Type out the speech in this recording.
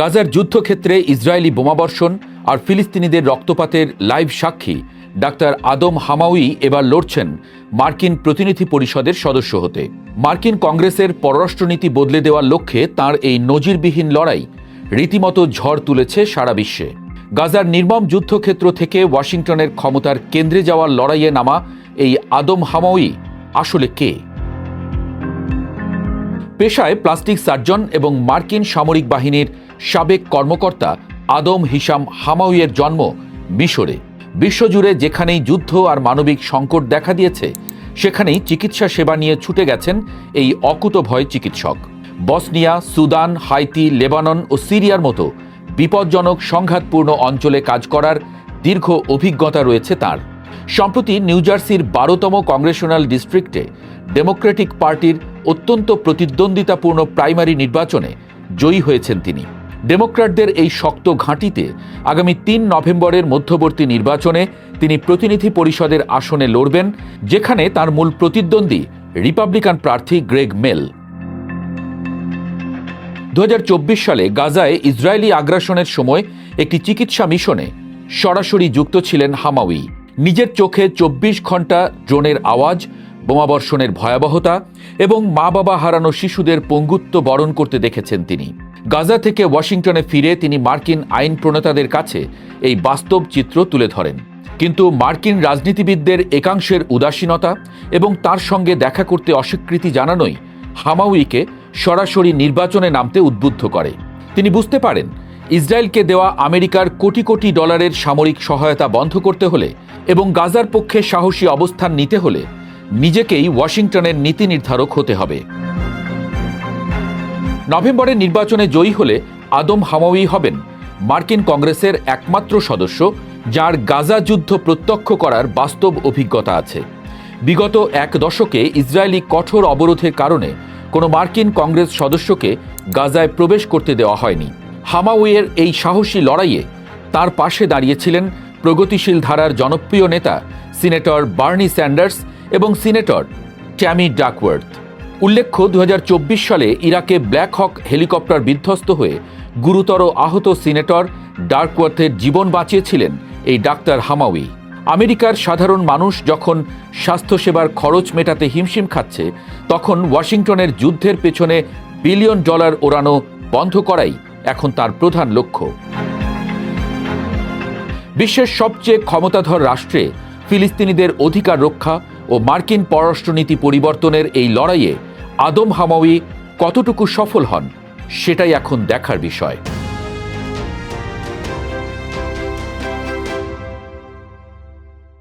গাজার যুদ্ধক্ষেত্রে ইসরায়েলি বোমাবর্ষণ আর ফিলিস্তিনিদের রক্তপাতের লাইভ সাক্ষী ডাক্তার আদম হামাউই এবার লড়ছেন মার্কিন প্রতিনিধি পরিষদের সদস্য হতে। মার্কিন কংগ্রেসের পররাষ্ট্রনীতি বদলে দেওয়ার লক্ষ্যে তাঁর এই নজিরবিহীন লড়াই রীতিমতো ঝড় তুলেছে সারা বিশ্বে। গাজার নির্মম যুদ্ধক্ষেত্র থেকে ওয়াশিংটনের ক্ষমতার কেন্দ্রে যাওয়ার লড়াইয়ে নামা এই আদম হামাউই আসলে কে? পেশায় প্লাস্টিক সার্জন এবং মার্কিন সামরিক বাহিনীর সাবেক কর্মকর্তা আদম হিশাম হামাউইয়ের জন্ম মিশরে। বিশ্বজুড়ে যেখানেই যুদ্ধ আর মানবিক সংকট দেখা দিয়েছে সেখানেই চিকিৎসা সেবা নিয়ে ছুটে গেছেন এই অকুতভয় চিকিৎসক। বসনিয়া, সুদান, হাইতি, লেবানন ও সিরিয়ার মতো বিপজ্জনক সংঘাতপূর্ণ অঞ্চলে কাজ করার দীর্ঘ অভিজ্ঞতা রয়েছে তাঁর। সম্প্রতি নিউ জার্সির 12তম কংগ্রেশনাল ডিস্ট্রিক্টে ডেমোক্রেটিক পার্টির অত্যন্ত প্রতিদ্বন্দ্বিতাপূর্ণ প্রাইমারি নির্বাচনে জয়ী হয়েছেন তিনি। ডেমোক্র্যাটদের এই শক্ত ঘাঁটিতে আগামী 3 নভেম্বরের মধ্যবর্তী নির্বাচনে তিনি প্রতিনিধি পরিষদের আসনে লড়বেন, যেখানে তার মূল প্রতিদ্বন্দ্বী রিপাবলিকান প্রার্থী গ্রেগ মেল। 2024 সালে গাজায় ইসরায়েলি আগ্রাসনের সময় একটি চিকিৎসা মিশনে সরাসরি যুক্ত ছিলেন হামাউই। নিজের চোখে 24 ঘন্টা ড্রোনের আওয়াজ, বোমাবর্ষণের ভয়াবহতা এবং মা বাবা হারানো শিশুদের পঙ্গুত্ব বরণ করতে দেখেছেন তিনি। গাজা থেকে ওয়াশিংটনে ফিরে তিনি মার্কিন আইন প্রণেতাদের কাছে এই বাস্তব চিত্র তুলে ধরেন। কিন্তু মার্কিন রাজনীতিবিদদের একাংশের উদাসীনতা এবং তার সঙ্গে দেখা করতে অস্বীকৃতি জানানোই হামাউইকে সরাসরি নির্বাচনে নামতে উদ্বুদ্ধ করে। তিনি বুঝতে পারেন ইসরায়েলকে দেওয়া আমেরিকার কোটি কোটি ডলারের সামরিক সহায়তা বন্ধ করতে হলে এবং গাজার পক্ষে সাহসী অবস্থান নিতে হলে নিজেকেই ওয়াশিংটনের নীতি নির্ধারক হতে হবে। নভেম্বরের নির্বাচনে জয়ী হলে আদম হামাউই হবেন মার্কিন কংগ্রেসের একমাত্র সদস্য যার গাজা যুদ্ধ প্রত্যক্ষ করার বাস্তব অভিজ্ঞতা আছে। বিগত 1 দশকে ইসরায়েলি কঠোর অবরোধের কারণে কোনো মার্কিন কংগ্রেস সদস্যকে গাজায় প্রবেশ করতে দেওয়া হয়নি। হামাউইয়ের এই সাহসী লড়াইয়ে তার পাশে দাঁড়িয়েছিলেন প্রগতিশীল ধারার জনপ্রিয় নেতা সিনেটর বার্নি স্যান্ডার্স এবং সিনেটর ট্যামি ডাকওয়ার্থ। উল্লেখ্য, 2024 সালে ইরাকে ব্ল্যাক হক হেলিকপ্টার বিধ্বস্ত হয়ে গুরুতর আহত সিনেটর ডাকওয়ার্থের জীবন বাঁচিয়েছিলেন এই ডাক্তার হামাউই। আমেরিকার সাধারণ মানুষ যখন স্বাস্থ্যসেবার খরচ মেটাতে হিমশিম খাচ্ছে, তখন ওয়াশিংটনের যুদ্ধের পেছনে বিলিয়ন ডলার ওড়ানো বন্ধ করাই এখন তার প্রধান লক্ষ্য। বিশ্বের সবচেয়ে ক্ষমতাধর রাষ্ট্রে ফিলিস্তিনিদের অধিকার রক্ষা ও মার্কিন পররাষ্ট্রনীতি পরিবর্তনের এই লড়াইয়ে আদম হামাউই কতটুকু সফল হন সেটাই এখন দেখার বিষয়।